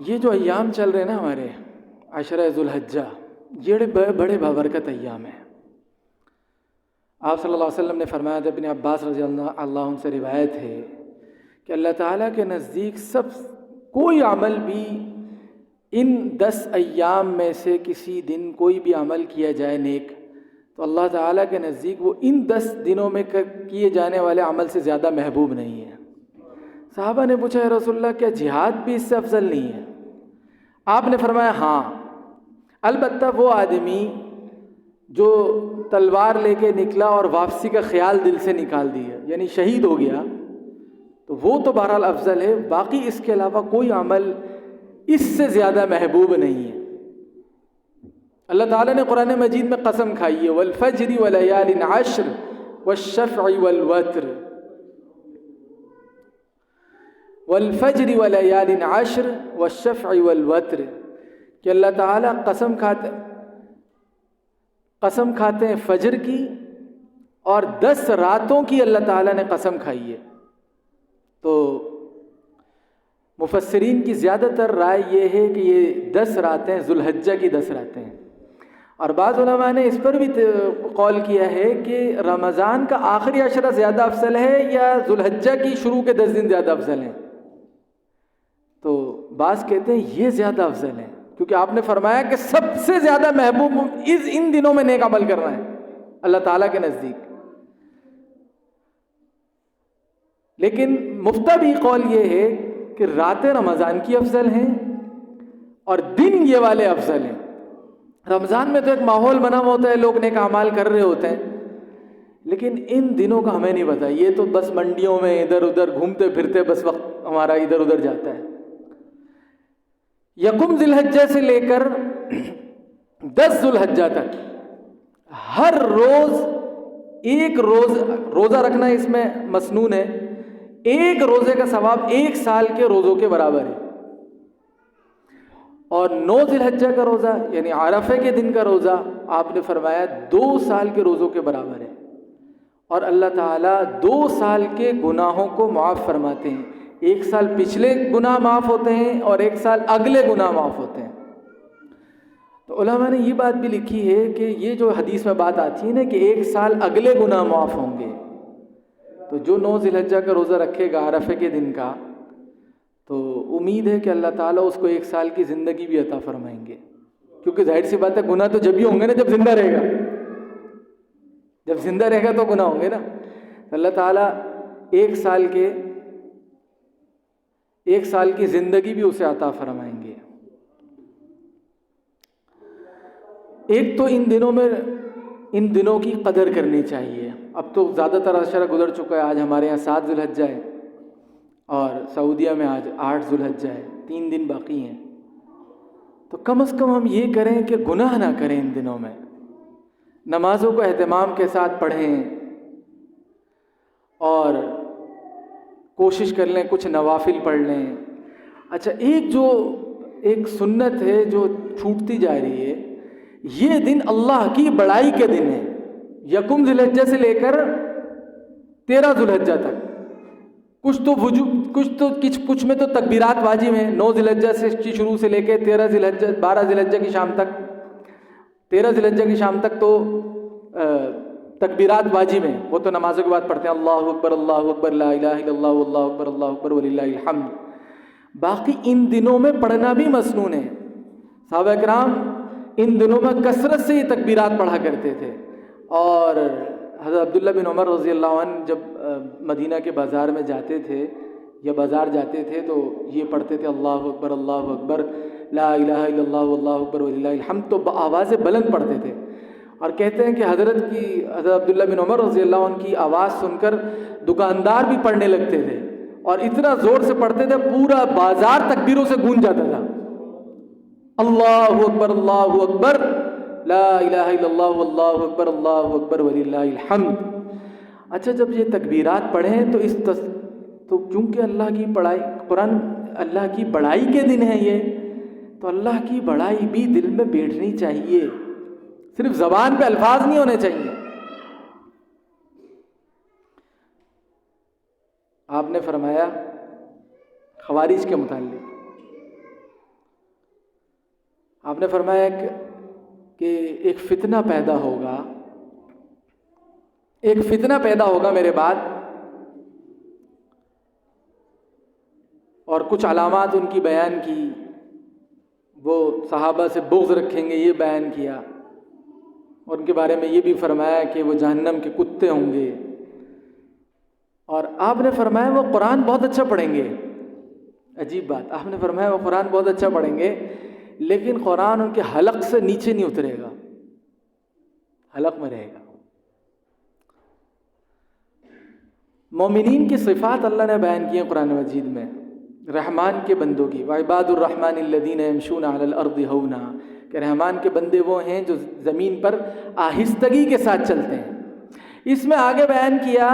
یہ جو ایام چل رہے ہیں نا ہمارے عشرہ ذوالحجہ، یہ بڑے بابرکت ایام ہیں۔ آپ صلی اللہ علیہ وسلم نے فرمایا تھا، ابن عباس رضی اللہ عنہ سے روایت ہے کہ اللہ تعالیٰ کے نزدیک کوئی عمل بھی ان 10 ایام میں سے کسی دن کوئی بھی عمل کیا جائے نیک، تو اللہ تعالیٰ کے نزدیک وہ ان 10 دنوں میں کیے جانے والے عمل سے زیادہ محبوب نہیں ہے۔ صحابہ نے پوچھا، یا رسول اللہ کیا جہاد بھی اس سے افضل نہیں ہے؟ آپ نے فرمایا ہاں، البتہ وہ آدمی جو تلوار لے کے نکلا اور واپسی کا خیال دل سے نکال دیا، یعنی شہید ہو گیا، تو وہ تو بہرحال افضل ہے، باقی اس کے علاوہ کوئی عمل اس سے زیادہ محبوب نہیں ہے۔ اللہ تعالیٰ نے قرآن مجید میں قسم کھائی ہے، والفجر ولیال عشر والشفع والوتر، والفجر ولیال عشر والشفع والوتر، کہ اللہ تعالیٰ قسم کھاتے ہیں فجر کی اور 10 راتوں کی اللہ تعالیٰ نے قسم کھائی ہے۔ تو مفسرین کی زیادہ تر رائے یہ ہے کہ یہ 10 راتیں ذوالحجہ کی 10 راتیں ہیں، اور بعض علماء نے اس پر بھی قول کیا ہے کہ رمضان کا آخری عشرہ زیادہ افضل ہے یا ذوالحجہ کی شروع کے 10 دن زیادہ افضل ہیں۔ تو بعض کہتے ہیں یہ زیادہ افضل ہے، کیونکہ آپ نے فرمایا کہ سب سے زیادہ محبوب ان دنوں میں نیک عمل کرنا ہے اللہ تعالیٰ کے نزدیک۔ لیکن مفتبی قول یہ ہے کہ راتیں رمضان کی افضل ہیں اور دن یہ والے افضل ہیں۔ رمضان میں تو ایک ماحول بنا ہوا ہوتا ہے، لوگ نیک اعمال کر رہے ہوتے ہیں، لیکن ان دنوں کا ہمیں نہیں پتا، یہ تو بس منڈیوں میں ادھر ادھر گھومتے پھرتے بس وقت ہمارا ادھر ادھر جاتا ہے۔ یکم ذی الحجہ سے لے کر 10 ذوالحجہ تک ہر روز ایک روزہ رکھنا اس میں مسنون ہے، ایک روزے کا ثواب 1 سال کے روزوں کے برابر ہے، اور 9 ذی الحجہ کا روزہ یعنی عرفے کے دن کا روزہ آپ نے فرمایا 2 سال کے روزوں کے برابر ہے، اور اللہ تعالیٰ 2 سال کے گناہوں کو معاف فرماتے ہیں، 1 سال پچھلے گناہ معاف ہوتے ہیں اور 1 سال اگلے گناہ معاف ہوتے ہیں۔ تو علماء نے یہ بات بھی لکھی ہے کہ یہ جو حدیث میں بات آتی ہے نا کہ 1 سال اگلے گناہ معاف ہوں گے، تو جو 9 ذی الحجہ کا روزہ رکھے گا عرفے کے دن کا، تو امید ہے کہ اللہ تعالیٰ اس کو 1 سال کی زندگی بھی عطا فرمائیں گے، کیونکہ ظاہر سی بات ہے گناہ تو جب ہی ہوں گے نا جب زندہ رہے گا، جب زندہ رہے گا تو گناہ ہوں گے نا۔ اللہ تعالیٰ 1 سال کی زندگی بھی اسے عطا فرمائیں گے۔ ایک تو ان دنوں کی قدر کرنی چاہیے۔ اب تو زیادہ تر عشرہ گزر چکا ہے، آج ہمارے یہاں 7 ذوالحجہ ہے اور سعودیہ میں آج 8 ذوالحجہ ہے، 3 دن باقی ہیں۔ تو کم از کم ہم یہ کریں کہ گناہ نہ کریں ان دنوں میں، نمازوں کو اہتمام کے ساتھ پڑھیں اور کوشش کر لیں کچھ نوافل پڑھ لیں۔ اچھا، ایک سنت ہے جو چھوٹتی جا رہی ہے، یہ دن اللہ کی بڑائی کے دن ہے، یکم ذی الحجہ سے لے کر 13 ذوالحجہ تک۔ کچھ میں تو تکبیرات واجب ہیں، 9 ذی الحجہ سے شروع سے لے کے 12 ذی الحجہ کی شام تک، 13 ذی الحجہ کی شام تک تو تکبیرات واجب ہیں، وہ تو نمازوں کے بعد پڑھتے ہیں، اللہ اکبر اللہ اکبر لا الہ الا اللہ اللہ اکبر وللہ الحمد۔ باقی ان دنوں میں پڑھنا بھی مسنون ہے۔ صحابہ کرام ان دنوں میں کثرت سے یہ تکبیرات پڑھا کرتے تھے، اور حضرت عبداللہ بن عمر رضی اللہ عنہ جب مدینہ کے بازار میں جاتے تھے یا بازار جاتے تھے تو یہ پڑھتے تھے، اللہ اکبر لا الہ الا اللہ اللہ اکبر وللہ الحمد، تو آواز بلند پڑھتے تھے، اور کہتے ہیں کہ حضرت عبداللہ بن عمر رضی اللہ عنہ کی آواز سن کر دکاندار بھی پڑھنے لگتے تھے، اور اتنا زور سے پڑھتے تھے پورا بازار تکبیروں سے گونج جاتا تھا، اللہ اکبر لا الہ الا اللہ اللہ اکبر وللہ الحمد۔ اچھا، جب یہ تکبیرات پڑھیں تو کیونکہ اللہ کی بڑائی، قرآن اللہ کی بڑائی کے دن ہے یہ، تو اللہ کی بڑائی بھی دل میں بیٹھنی چاہیے، صرف زبان پہ الفاظ نہیں ہونے چاہیے۔ آپ نے فرمایا خوارج کے متعلق، آپ نے فرمایا کہ ایک فتنہ پیدا ہوگا میرے بعد، اور کچھ علامات ان کی بیان کی، وہ صحابہ سے بغض رکھیں گے یہ بیان کیا، اور ان کے بارے میں یہ بھی فرمایا کہ وہ جہنم کے کتے ہوں گے، اور آپ نے فرمایا وہ قرآن بہت اچھا پڑھیں گے۔ عجیب بات، آپ نے فرمایا وہ قرآن بہت اچھا پڑھیں گے، لیکن قرآن ان کے حلق سے نیچے نہیں اترے گا، حلق میں رہے گا۔ مومنین کی صفات اللہ نے بیان کی ہیں قرآن مجید میں، رحمان کے بندوں کی، وعباد الرحمن الذین یمشون علی الارض ہونا، کہ رحمان کے بندے وہ ہیں جو زمین پر آہستگی کے ساتھ چلتے ہیں۔ اس میں آگے بیان کیا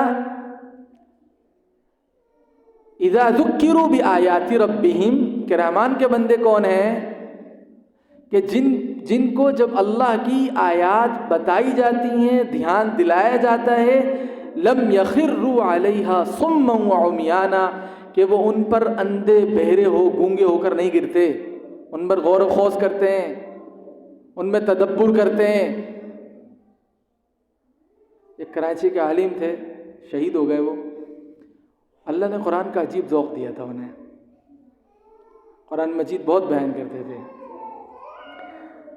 اذا ذکروا بآیات ربہم، کہ رحمان کے بندے کون ہیں؟ کہ جن کو جب اللہ کی آیات بتائی جاتی ہیں، دھیان دلایا جاتا ہے، لم یخروا علیہا صما وعمیانا، کہ وہ ان پر اندھے بہرے گونگے ہو کر نہیں گرتے، ان پر غور و خوض کرتے ہیں، ان میں تدبر کرتے ہیں۔ ایک کراچی کے عالم تھے، شہید ہو گئے وہ، اللہ نے قرآن کا عجیب ذوق دیا تھا انہیں، قرآن مجید بہت بیان کرتے تھے۔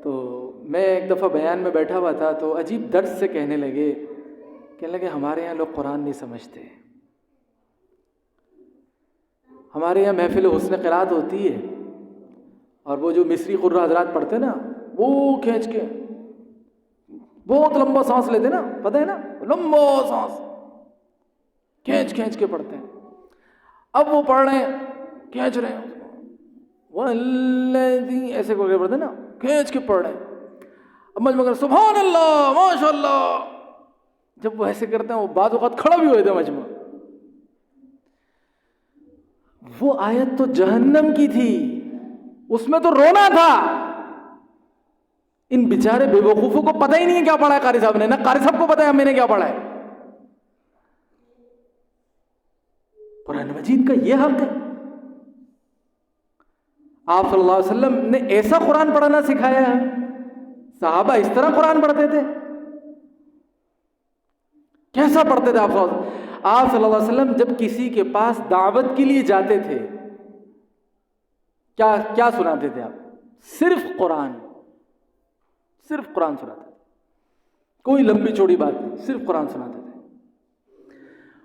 تو میں ایک دفعہ بیان میں بیٹھا ہوا تھا تو عجیب درد سے کہنے لگے ہمارے یہاں لوگ قرآن نہیں سمجھتے، ہمارے یہاں محفل حسن قرات ہوتی ہے، اور وہ جو مصری قرہ حضرات پڑھتے ہیں نا، وہ کھینچ کے بہت لمبا سانس لیتے نا، پتہ ہے نا، لمبا سانس کھینچ کے پڑھتے ہیں۔ اب وہ پڑھ رہے ہیں، کھینچ رہے ہیں، والذی ایسے کر کے پڑھتے ہیں نا، کھینچ کے پڑھ رہے ہیں۔ اب مجمع کر سبحان اللہ ماشاء اللہ، جب وہ ایسے کرتے ہیں وہ بعض اوقات کھڑا بھی ہوئے تھے مجمع۔ وہ آیت تو جہنم کی تھی، اس میں تو رونا تھا۔ ان بیچارے بے وقوفوں کو پتہ ہی نہیں ہے کیا پڑھا ہے قاری صاحب نے، نہ قاری صاحب کو پتہ ہے میں نے کیا پڑھا ہے۔ قرآن مجید کا یہ حق ہے۔ آپ صلی اللہ علیہ وسلم نے ایسا قرآن پڑھنا سکھایا ہے، صحابہ اس طرح قرآن پڑھتے تھے، کیسا پڑھتے تھے آپ صلی اللہ علیہ وسلم جب کسی کے پاس دعوت کے لیے جاتے تھے کیا سناتے تھے آپ؟ صرف قرآن سناتے تھے، کوئی لمبی چوڑی بات نہیں، صرف قرآن سناتے تھے۔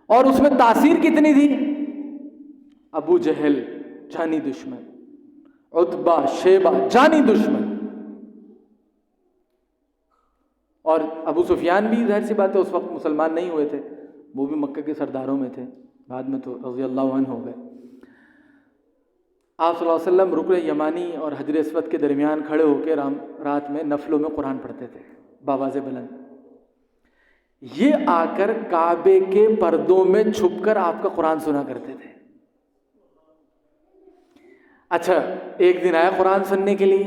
اور اس میں تاثیر کتنی تھی؟ ابو جہل جانی دشمن، عتبہ شیبہ جانی دشمن، اور ابو سفیان بھی ظاہر سی بات ہے اس وقت مسلمان نہیں ہوئے تھے، وہ بھی مکہ کے سرداروں میں تھے، بعد میں تو رضی اللہ عنہ ہو گئے۔ آپ صلی اللہ علیہ وسلم رکن یمانی اور حجر اسود کے درمیان کھڑے ہو کے رات میں نفلوں میں قرآن پڑھتے تھے باواز بلند۔ یہ آ کر کعبے کے پردوں میں چھپ کر آپ کا قرآن سنا کرتے تھے۔ اچھا، ایک دن آیا قرآن سننے کے لیے،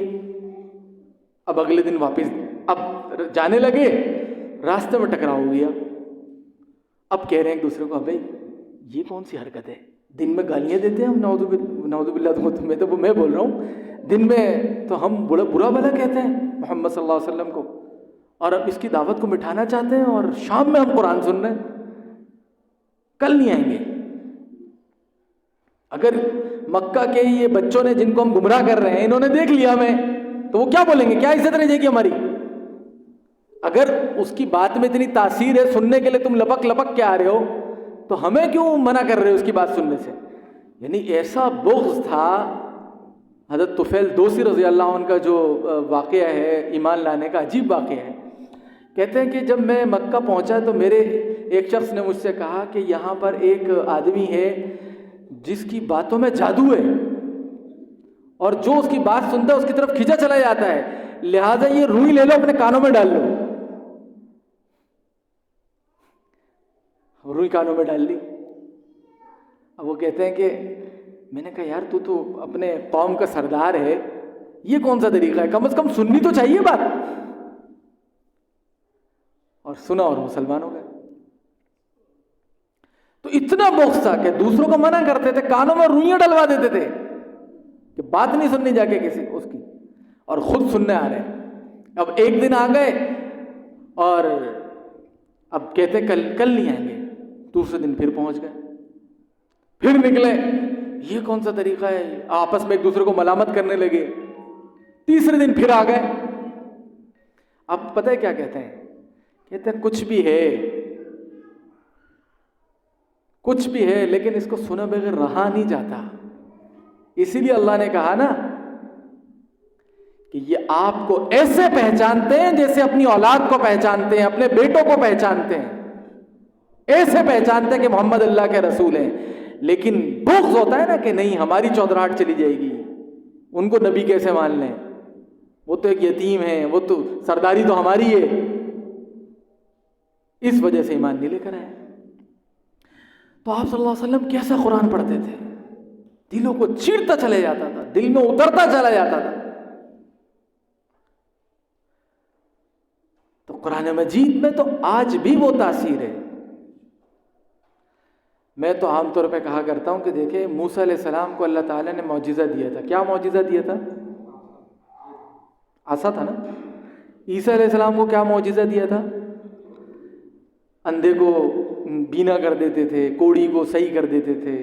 اب اگلے دن واپس، اب جانے لگے، راستے میں ٹکراؤ ہو گیا۔ اب کہہ رہے ہیں ایک دوسرے کو، بھائی یہ کون سی حرکت ہے؟ دن میں گالیاں دیتے ہیں ہم، نعوذ باللہ، تو میں بول رہا ہوں، دن میں تو ہم برا بھلا کہتے ہیں محمد صلی اللہ علیہ وسلم کو، اور اب اس کی دعوت کو مٹھانا چاہتے ہیں، اور شام میں ہم قرآن سن رہے ہیں، کل نہیں آئیں گے۔ اگر مکہ کے یہ بچوں نے جن کو ہم گمراہ کر رہے ہیں انہوں نے دیکھ لیا ہمیں، تو وہ کیا بولیں گے؟ کیا عزت رہ جائے گی ہماری؟ اگر اس کی بات میں اتنی تاثیر ہے، سننے کے لیے تم لپک لپک کے آ رہے ہو، تو ہمیں کیوں منع کر رہے ہو اس کی بات سننے سے؟ یعنی ایسا بغض تھا۔ حضرت طفیل دوسی رضی اللہ عنہ کا جو واقعہ ہے ایمان لانے کا، عجیب واقعہ ہے، کہتے ہیں کہ جب میں مکہ پہنچا تو میرے ایک شخص نے مجھ سے کہا کہ یہاں پر ایک آدمی ہے جس کی باتوں میں جادو ہے، اور جو اس کی بات سنتا ہے اس کی طرف کھینچا چلا جاتا ہے، لہٰذا یہ روئی لے لو اپنے کانوں میں ڈال لو۔ روئی کانوں میں ڈال لی۔ اب وہ کہتے ہیں کہ میں نے کہا یار تو اپنے قوم کا سردار ہے، یہ کون سا طریقہ ہے؟ کم از کم سننی تو چاہیے بات۔ اور سنا اور مسلمان ہو گئے۔ تو اتنا بغض تھا کہ دوسروں کو منع کرتے تھے، کانوں میں روئیاں ڈلوا دیتے تھے کہ بات نہیں سننی جا کے کسی اس کی۔ اور خود سننے آ رہے ہیں. اب ایک دن آ گئے اور اب کہتے کل نہیں آئیں گے. دوسرے دن پھر پہنچ گئے, پھر نکلے. یہ کون سا طریقہ ہے؟ آپس میں ایک دوسرے کو ملامت کرنے لگے. تیسرے دن پھر آ گئے. اب پتہ ہے کیا کہتے ہیں؟ کہتے ہیں کچھ بھی ہے لیکن اس کو سنے بغیر رہا نہیں جاتا. اسی لیے اللہ نے کہا نا کہ یہ آپ کو ایسے پہچانتے ہیں جیسے اپنی اولاد کو پہچانتے ہیں, اپنے بیٹوں کو پہچانتے ہیں, ایسے پہچانتے ہیں کہ محمد اللہ کے رسول ہیں. لیکن بغض ہوتا ہے نا کہ نہیں ہماری چودراہٹ چلی جائے گی, ان کو نبی کیسے مان لیں, وہ تو ایک یتیم ہیں, وہ تو سرداری تو ہماری ہے. اس وجہ سے ایمان نہیں لے کر آئے. تو آپ صلی اللہ علیہ وسلم کیسا قرآن پڑھتے تھے؟ دلوں کو چیرتا چلے جاتا تھا, دل میں اترتا چلا جاتا تھا. تو قرآن مجید میں تو آج بھی وہ تاثیر ہے. میں تو عام طور پہ کہا کرتا ہوں کہ دیکھیں موسیٰ علیہ السلام کو اللہ تعالیٰ نے معجزہ دیا تھا. کیا معجزہ دیا تھا؟ عصا تھا نا. عیسیٰ علیہ السلام کو کیا معجزہ دیا تھا؟ اندھے کو بینا کر دیتے تھے, کوڑی کو صحیح کر دیتے تھے,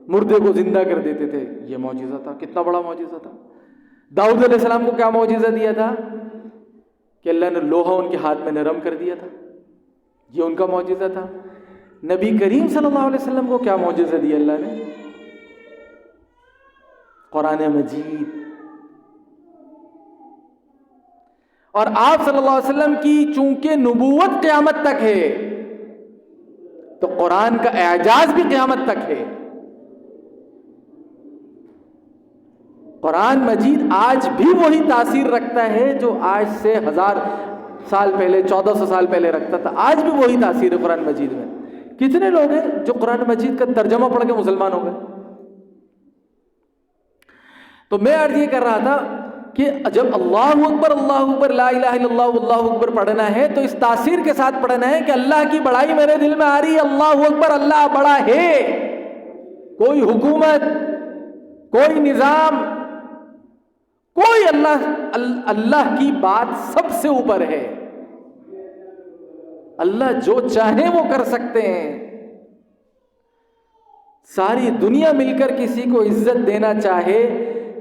مردے کو زندہ کر دیتے تھے. یہ معجزہ تھا. کتنا بڑا معجزہ تھا. داؤد علیہ السلام کو کیا معجزہ دیا تھا؟ کہ اللہ نے لوہا ان کے ہاتھ میں نرم کر دیا تھا. یہ ان کا معجزہ تھا. نبی کریم صلی اللہ علیہ وسلم کو کیا معجزہ دیا اللہ نے؟ قرآن مجید. اور آپ صلی اللہ علیہ وسلم کی چونکہ نبوت قیامت تک ہے تو قرآن کا اعجاز بھی قیامت تک ہے. قرآن مجید آج بھی وہی تاثیر رکھتا ہے جو آج سے 1000 سال پہلے 1400 سال پہلے رکھتا تھا. آج بھی وہی تاثیر ہے قرآن مجید میں. کتنے لوگ ہیں جو قرآن مجید کا ترجمہ پڑھ کے مسلمان ہو گئے؟ تو میں عرض یہ کر رہا تھا کہ جب اللہ اکبر لا الہ الا اللہ اللہ اکبر پڑھنا ہے تو اس تاثیر کے ساتھ پڑھنا ہے کہ اللہ کی بڑائی میرے دل میں آ رہی ہے. اللہ اکبر, اللہ بڑا ہے. کوئی حکومت, کوئی نظام, کوئی اللہ کی بات سب سے اوپر ہے. اللہ جو چاہے وہ کر سکتے ہیں. ساری دنیا مل کر کسی کو عزت دینا چاہے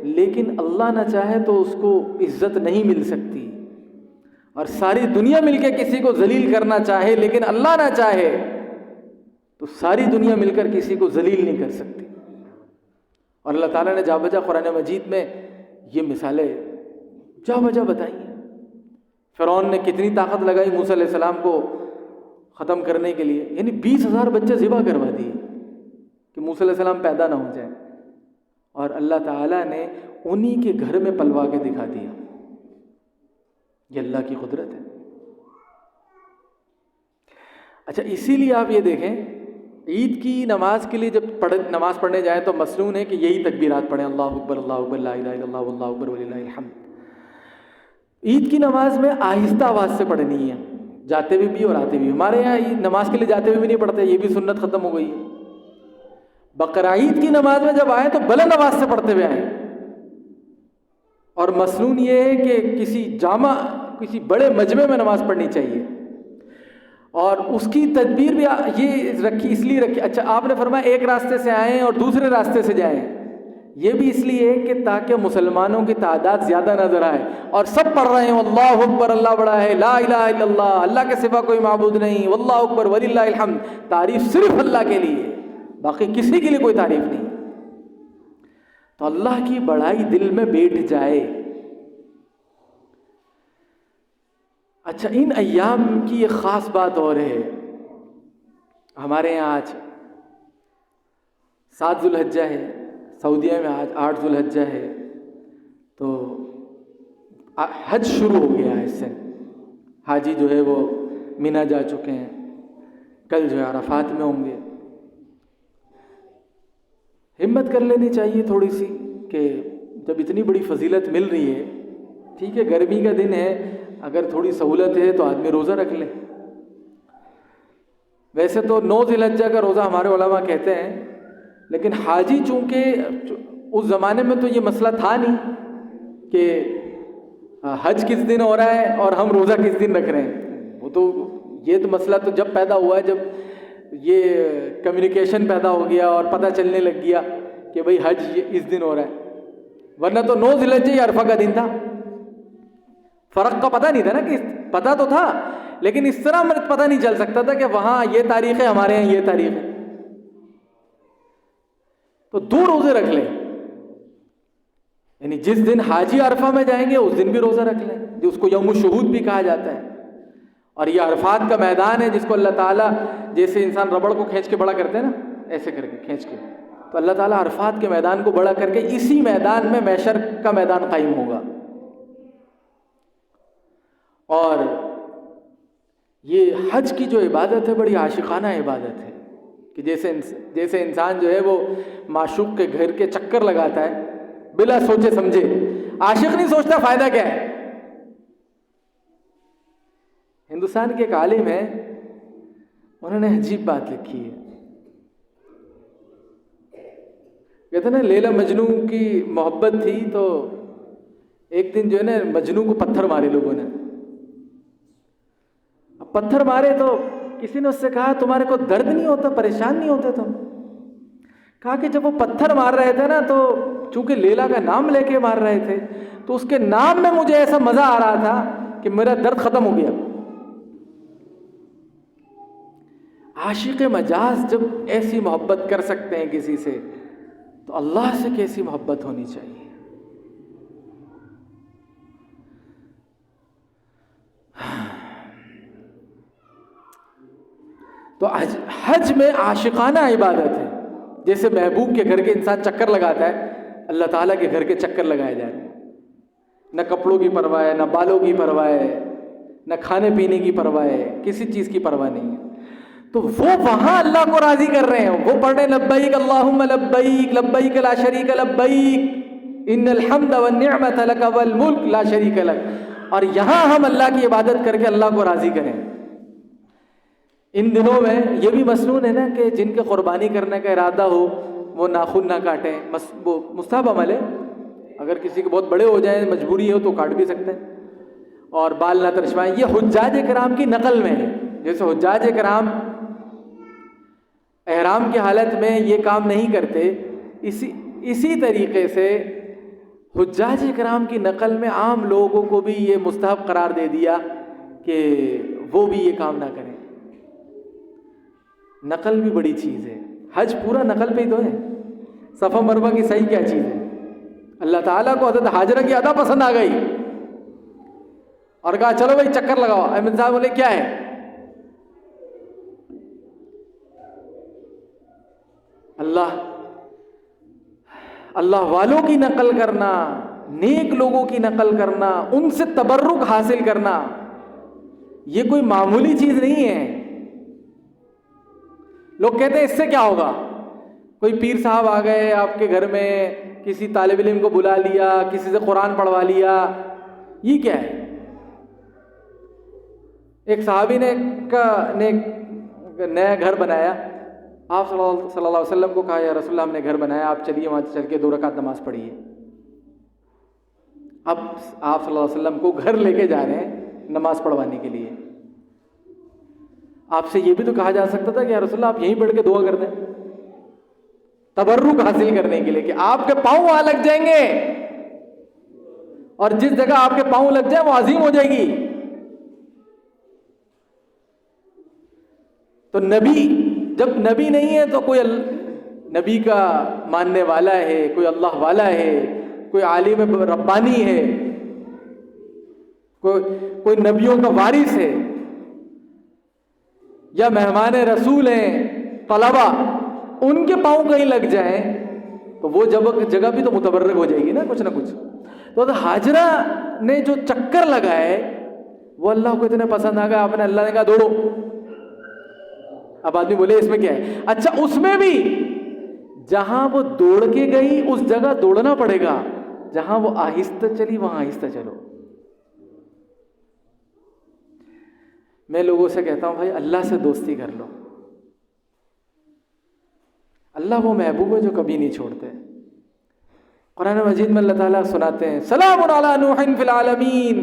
لیکن اللہ نہ چاہے تو اس کو عزت نہیں مل سکتی. اور ساری دنیا مل کے کسی کو ذلیل کرنا چاہے لیکن اللہ نہ چاہے تو ساری دنیا مل کر کسی کو ذلیل نہیں کر سکتی. اور اللہ تعالیٰ نے جا بجا قرآن مجید میں یہ مثالیں جا بجا بتائی ہیں. فرعون نے کتنی طاقت لگائی موسیٰ علیہ السلام کو ختم کرنے کے لیے, یعنی 20,000 بچے ذبح کروا دیے کہ موسیٰ علیہ السلام پیدا نہ ہو جائیں. اور اللہ تعالیٰ نے انہی کے گھر میں پلوا کے دکھا دیا. یہ اللہ کی قدرت ہے. اچھا, اسی لیے آپ یہ دیکھیں عید کی نماز کے لیے جب نماز پڑھنے جائیں تو مسنون ہے کہ یہی تکبیرات پڑھیں, اللہ اکبر لا الہ الا اللہ واللہ اکبر وللہ الحمد. عید کی نماز میں آہستہ آواز سے پڑھنی ہے, جاتے ہوئے بھی اور آتے بھی. ہمارے یہاں نماز کے لیے جاتے ہوئے بھی نہیں پڑھتے, یہ بھی سنت ختم ہو گئی ہے. بقرعید کی نماز میں جب آئے تو بلند آواز سے پڑھتے ہوئے آئیں. اور مسنون یہ ہے کہ کسی بڑے مجمع میں نماز پڑھنی چاہیے. اور اس کی تدبیر بھی یہ رکھی, اس لیے رکھی. اچھا, آپ نے فرمایا ایک راستے سے آئیں اور دوسرے راستے سے جائیں. یہ بھی اس لیے کہ تاکہ مسلمانوں کی تعداد زیادہ نظر آئے اور سب پڑھ رہے ہیں اللہ اکبر, اللہ بڑا ہے, لا الہ الا اللہ, اللہ کے سوا کوئی معبود نہیں, واللہ اکبر وللہ الحمد. تعریف صرف اللہ کے لیے, باقی کسی کے لیے کوئی تعریف نہیں. تو اللہ کی بڑائی دل میں بیٹھ جائے. اچھا, ان ایام کی ایک خاص بات اور ہے. ہمارے یہاں آج 7 ذو الحجہ ہے, سعودیہ میں آج 8 ذو الحجہ ہے. تو حج شروع ہو گیا ہے. اس سے حاجی جو ہے وہ مینا جا چکے ہیں, کل جو ہے عرفات میں ہوں گے. ہمت کر لینی چاہیے تھوڑی سی کہ جب اتنی بڑی فضیلت مل رہی ہے, ٹھیک ہے گرمی کا دن ہے, اگر تھوڑی سہولت ہے تو آدمی روزہ رکھ لے. ویسے تو 9 ذی الحجہ کا روزہ ہمارے علماء کہتے ہیں, لیکن حاجی چونکہ اس زمانے میں تو یہ مسئلہ تھا نہیں کہ حج کس دن ہو رہا ہے اور ہم روزہ کس دن رکھ رہے ہیں. وہ تو یہ تو مسئلہ تو جب پیدا ہوا ہے جب یہ کمیونیکیشن پیدا ہو گیا اور پتہ چلنے لگ گیا کہ بھئی حج اس دن ہو رہا ہے، ورنہ تو 9 ذی الحجہ یہ عرفہ کا دن تھا. فرق کا پتہ نہیں تھا نا، کہ پتہ تو تھا لیکن اس طرح پتہ نہیں چل سکتا تھا کہ وہاں یہ تاریخ ہے، ہمارے یہاں یہ تاریخ ہے. تو 2 روزے رکھ لیں، یعنی جس دن حاجی عرفہ میں جائیں گے اس دن بھی روزہ رکھ لیں، جو اس کو یوم الشہود بھی کہا جاتا ہے. اور یہ عرفات کا میدان ہے جس کو اللہ تعالیٰ، جیسے انسان ربڑ کو کھینچ کے بڑا کرتے ہیں نا، ایسے کر کے کھینچ کے، تو اللہ تعالیٰ عرفات کے میدان کو بڑا کر کے اسی میدان میں محشر کا میدان قائم ہوگا. اور یہ حج کی جو عبادت ہے بڑی عاشقانہ عبادت ہے، کہ جیسے انسان جو ہے وہ معشوق کے گھر کے چکر لگاتا ہے بلا سوچے سمجھے. عاشق نہیں سوچتا فائدہ کیا ہے. ہندوستان کے ایک عالم ہیں، انہوں نے عجیب بات لکھی ہے. کہتے ہیں نا لیلا مجنو کی محبت تھی تو ایک دن جو ہے نا مجنو کو پتھر مارے لوگوں نے. اب پتھر مارے تو کسی نے اس سے کہا تمہارے کو درد نہیں ہوتا، پریشان نہیں ہوتے تم؟ کہا کہ جب وہ پتھر مار رہے تھے نا تو چونکہ لیلا کا نام لے کے مار رہے تھے تو اس کے نام میں مجھے ایسا مزہ آ رہا تھا کہ میرا درد ختم ہو گیا. عاشق مجاز جب ایسی محبت کر سکتے ہیں کسی سے تو اللہ سے کیسی محبت ہونی چاہیے. تو حج میں عاشقانہ عبادت ہے. جیسے محبوب کے گھر کے انسان چکر لگاتا ہے، اللہ تعالیٰ کے گھر کے چکر لگائے جا رہے ہیں. نہ کپڑوں کی پرواہ ہے، نہ بالوں کی پرواہ ہے، نہ کھانے پینے کی پرواہ ہے، کسی چیز کی پرواہ نہیں ہے. تو وہ وہاں اللہ کو راضی کر رہے ہیں. وہ پڑھ رہے ہیں لبیک اللہم لبیک لبیک لا شریک لبیک ان الحمد والنعمت لک والملک لا شریک لک. اور یہاں ہم اللہ کی عبادت کر کے اللہ کو راضی کریں. ان دنوں میں یہ بھی مسنون ہے نا کہ جن کے قربانی کرنے کا ارادہ ہو وہ ناخن نہ کاٹیں. وہ مستحب عمل ہے. اگر کسی کے بہت بڑے ہو جائیں، مجبوری ہو تو کاٹ بھی سکتے ہیں. اور بال نہ ترشوائیں. یہ حجاج کرام کی نقل میں ہے. جیسے حجاج کرام احرام کی حالت میں یہ کام نہیں کرتے، اسی طریقے سے حجاج کرام کی نقل میں عام لوگوں کو بھی یہ مستحب قرار دے دیا کہ وہ بھی یہ کام نہ کریں. نقل بھی بڑی چیز ہے. حج پورا نقل پہ ہی تو ہے. صفا مروہ کی صحیح کیا چیز ہے؟ اللہ تعالیٰ کو حضرت حاجرہ کی ادا پسند آ گئی اور کہا چلو بھائی چکر لگاؤ. احمد صاحب بولے کیا ہے؟ اللہ والوں کی نقل کرنا، نیک لوگوں کی نقل کرنا، ان سے تبرک حاصل کرنا، یہ کوئی معمولی چیز نہیں ہے. لوگ کہتے ہیں اس سے کیا ہوگا؟ کوئی پیر صاحب آ گئے آپ کے گھر میں، کسی طالب علم کو بلا لیا، کسی سے قرآن پڑھوا لیا، یہ کیا ہے؟ ایک صحابی نے نیا گھر بنایا. آپ صلی اللہ علیہ وسلم کو کہا یا رسول اللہ ہم نے گھر بنایا، آپ چلیے وہاں چل کے 2 رکعت نماز پڑھیے. اب آپ صلی اللہ علیہ وسلم کو گھر لے کے جا رہے ہیں نماز پڑھوانے کے لیے. آپ سے یہ بھی تو کہا جا سکتا تھا کہ یا رسول اللہ آپ یہیں بیٹھ کے دعا کر دیں، تبرک حاصل کرنے کے لیے کہ آپ کے پاؤں وہاں لگ جائیں گے اور جس جگہ آپ کے پاؤں لگ جائے وہ عظیم ہو جائے گی. تو نبی جب نبی نہیں ہے تو کوئی نبی کا ماننے والا ہے، کوئی اللہ والا ہے، کوئی عالم ربانی ہے، کوئی نبیوں کا وارث ہے یا مہمان رسول ہیں، طلبہ، ان کے پاؤں کہیں لگ جائیں تو وہ جگہ بھی تو متبرک ہو جائے گی نا کچھ نہ کچھ. تو حاجرہ نے جو چکر لگائے وہ اللہ کو اتنے پسند آ گیا، آپ نے اللہ نے کہا دوڑو. اب آدمی بولے اس میں کیا ہے؟ اچھا اس میں بھی جہاں وہ دوڑ کے گئی اس جگہ دوڑنا پڑے گا، جہاں وہ آہستہ چلی وہاں آہستہ چلو. میں لوگوں سے کہتا ہوں بھائی اللہ سے دوستی کر لو. اللہ وہ محبوب ہے جو کبھی نہیں چھوڑتے. قرآن مجید میں اللہ تعالیٰ سناتے ہیں سلام علی نوح فی العالمین،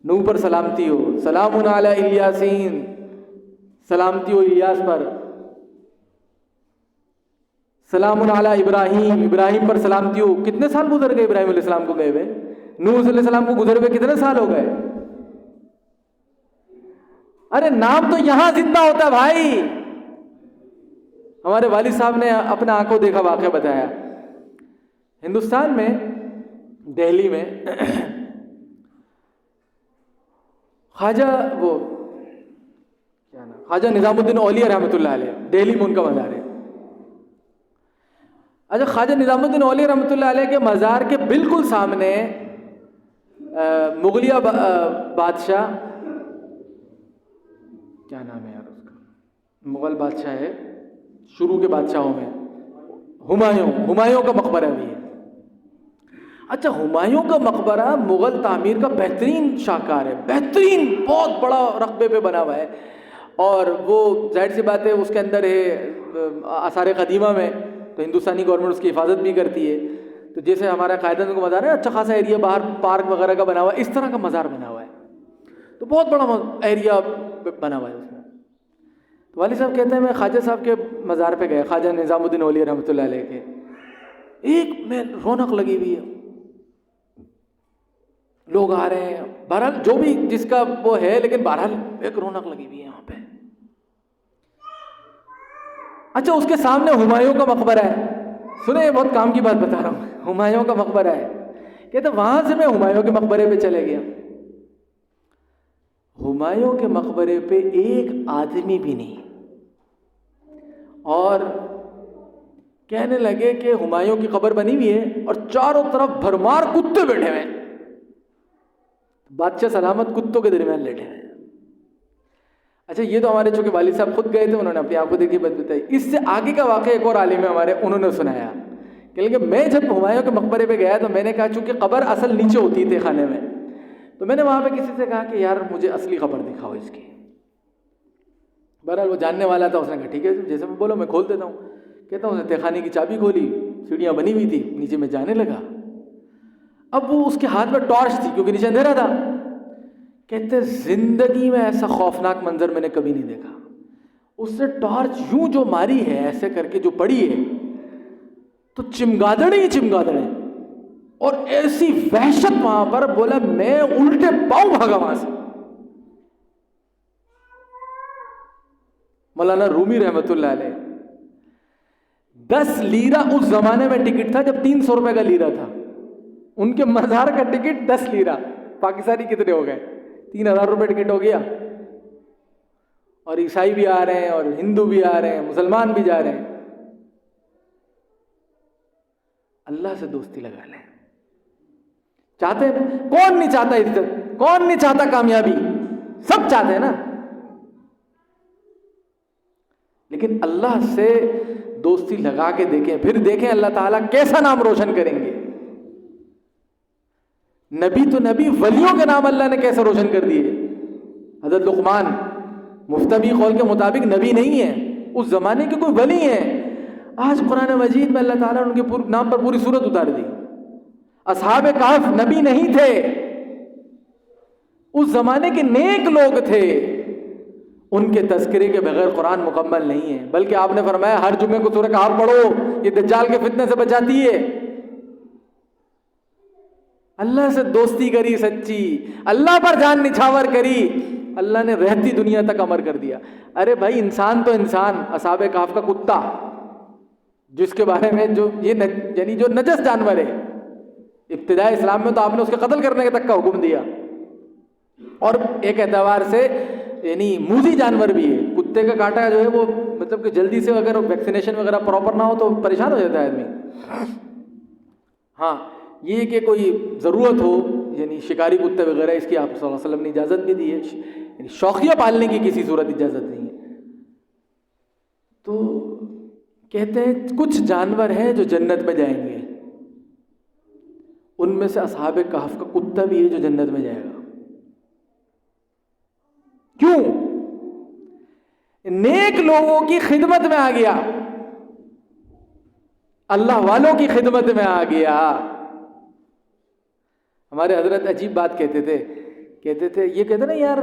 نوح پر سلامتی ہو، سلام علی الیاسین، سلامتی ہو الیاس پر، سلام علی ابراہیم، ابراہیم پر سلامتی ہو۔ کتنے سال گزر گئے ابراہیم علیہ السلام کو گئے ہوئے؟ نوح علیہ السلام کو گزرے ہوئے کتنے سال ہو گئے؟ ارے نام تو یہاں زندہ ہوتا ہے بھائی۔ ہمارے والد صاحب نے اپنے آنکھوں دیکھا واقعہ بتایا، ہندوستان میں دہلی میں خواجہ خواجہ نظام الدین اولیاء رحمۃ اللہ علیہ، دہلی میں ان کا مزار ہے۔ اچھا، خواجہ نظام الدین اولیاء رحمۃ اللہ علیہ کے مزار کے بالکل سامنے مغلیہ بادشاہ، کیا نام ہے یار اس کا، مغل بادشاہ ہے شروع کے بادشاہوں میں، ہمایوں کا مقبرہ بھی ہے۔ اچھا، ہمایوں کا مقبرہ مغل تعمیر کا بہترین شاہکار ہے، بہترین، بہت بڑا رقبے پہ بنا ہوا ہے، اور وہ ظاہر سی بات ہے اس کے اندر ہے آثار قدیمہ میں، تو ہندوستانی گورنمنٹ اس کی حفاظت بھی کرتی ہے۔ تو جیسے ہمارا قائدین کا مزار ہے، اچھا خاصا ایریا باہر پارک وغیرہ کا بنا ہوا ہے، اس طرح کا مزار بنا ہوا ہے، تو بہت بڑا ایریا بنا ہوا ہے اس میں۔ تو والد صاحب کہتے ہیں میں خواجہ صاحب کے مزار پہ گیا، خواجہ نظام الدین اولیاء رحمۃ اللہ علیہ کے، ایک میں رونق لگی ہوئی ہے، لوگ آ رہے ہیں، بہرحال جو بھی جس کا وہ ہے، لیکن بہرحال ایک رونق لگی ہوئی ہے یہاں پہ۔ اچھا، اس کے سامنے ہمایوں کا مقبرہ ہے، سنیں بہت کام کی بات بتا رہا ہوں، ہمایوں کا مقبرہ ہے، کہتے وہاں سے میں ہمایوں کے مقبرے پہ چلے گیا، ہمایوں کے مقبرے پہ ایک آدمی بھی نہیں، اور کہنے لگے کہ ہمایوں کی قبر بنی ہوئی ہے اور چاروں طرف بھرمار کتے بیٹھے ہوئے ہیں، بادشاہ سلامت کتوں کے درمیان لیٹے ہوئے ہیں۔ اچھا، یہ تو ہمارے چونکہ والد صاحب خود گئے تھے، انہوں نے اپنی آنکھوں دیکھی بات بتائی۔ اس سے آگے کا واقعہ ایک اور عالم ہے ہمارے، انہوں نے سنایا کہ میں جب ہمایوں کے مقبرے پہ گیا تو میں نے کہا، چونکہ قبر اصل نیچے ہوتی تھی خانے میں، تو میں نے وہاں پہ کسی سے کہا کہ یار مجھے اصلی قبر دکھاؤ اس کی۔ بہرحال وہ جاننے والا تھا، اس نے کہا ٹھیک ہے جیسے میں بولو میں کھول دیتا ہوں۔ کہتا ہوں، تہ خانے کی چابی کھولی، سیڑھیاں بنی ہوئی تھی، نیچے میں جانے لگا، اب وہ اس کے ہاتھ میں ٹارچ تھی کیونکہ نیچے اندھیرا تھا۔ کہتے زندگی میں ایسا خوفناک منظر میں نے کبھی نہیں دیکھا، اس نے ٹارچ یوں جو ماری ہے ایسے کر کے جو پڑی ہے تو چمگادڑیں ہی چمگادڑیں، اور ایسی وحشت وہاں پر، بولا میں الٹے پاؤں بھاگا وہاں سے۔ مولانا رومی رحمت اللہ علیہ، 10 لیرہ اس زمانے میں ٹکٹ تھا جب 300 روپے کا لیرہ تھا، ان کے مزار کا ٹکٹ 10 لیرہ، پاکستانی کتنے ہو گئے؟ 3000 روپے ٹکٹ ہو گیا، اور عیسائی بھی آ رہے ہیں اور ہندو بھی آ رہے ہیں، مسلمان بھی جا رہے ہیں۔ اللہ سے دوستی لگا لیں، چاہتے ہیں؟ کون نہیں چاہتا عزت، کون نہیں چاہتا کامیابی، سب چاہتے ہیں نا، لیکن اللہ سے دوستی لگا کے دیکھیں، پھر دیکھیں اللہ تعالیٰ کیسا نام روشن کریں گے۔ نبی تو نبی، ولیوں کے نام اللہ نے کیسے روشن کر دیے۔ حضرت لقمان مفتبی قول کے مطابق نبی نہیں ہے، اس زمانے کے کوئی ولی ہیں، آج قرآن مجید میں اللہ تعالیٰ نے ان کے نام پر پوری سورت اتار دی۔ اصحاب کہف نبی نہیں تھے، اس زمانے کے نیک لوگ تھے، ان کے تذکرے کے بغیر قرآن مکمل نہیں ہے، بلکہ آپ نے فرمایا ہر جمعے کو سورہ کہف پڑھو، یہ دجال کے فتنے سے بچاتی ہے۔ اللہ سے دوستی کری سچی، اللہ پر جان نچھاور کری، اللہ نے رہتی دنیا تک امر کر دیا۔ ارے بھائی، انسان تو انسان، اصحاب کہف کا کتا جس کے بارے میں جو یعنی جو نجس جانور ہے، ابتدائی اسلام میں تو آپ نے اس کے قتل کرنے تک کا حکم دیا، اور ایک اعتبار سے یعنی موذی جانور بھی ہے، کتے کا کاٹا جو ہے وہ مطلب کہ جلدی سے اگر ویکسینیشن وغیرہ پراپر نہ ہو تو پریشان ہو جاتا ہے آدمی۔ ہاں، یہ کہ کوئی ضرورت ہو، یعنی شکاری کتے وغیرہ، اس کی آپ صلی اللہ علیہ وسلم نے اجازت بھی دی ہے، یعنی شوقیہ پالنے کی کسی صورت اجازت نہیں ہے۔ تو کہتے ہیں کچھ جانور ہیں جو جنت میں جائیں گے، ان میں سے اصحاب کہف کا کتا بھی ہے جو جنت میں جائے گا۔ کیوں؟ نیک لوگوں کی خدمت میں آ گیا، اللہ والوں کی خدمت میں آ گیا. ہمارے حضرت عجیب بات کہتے تھے یہ کہتے نا یار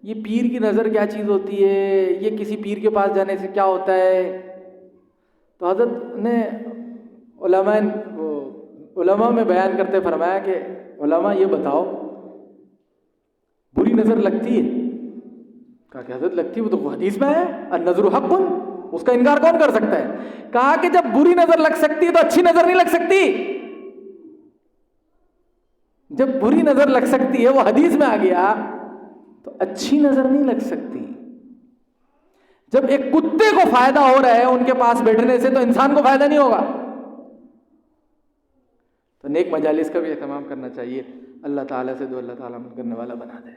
یہ پیر کی نظر کیا چیز ہوتی ہے, یہ کسی پیر کے پاس جانے سے کیا ہوتا ہے. تو حضرت نے علماء میں بیان کرتے فرمایا کہ علماء یہ بتاؤ بری نظر لگتی ہے؟ کہا کہ حضرت لگتی ہے, وہ تو حدیث میں ہے النظر حق, اس کا انکار کون کر سکتا ہے. کہا کہ جب بری نظر لگ سکتی ہے تو اچھی نظر نہیں لگ سکتی. جب بری نظر لگ سکتی ہے, وہ حدیث میں آ گیا, تو اچھی نظر نہیں لگ سکتی. جب ایک کتے کو فائدہ ہو رہا ہے ان کے پاس بیٹھنے سے, تو انسان کو فائدہ نہیں ہوگا. تو نیک مجالس کا بھی اہتمام کرنا چاہیے. اللہ تعالیٰ سے دو اللہ تعالیٰ کرنے والا بنا دے.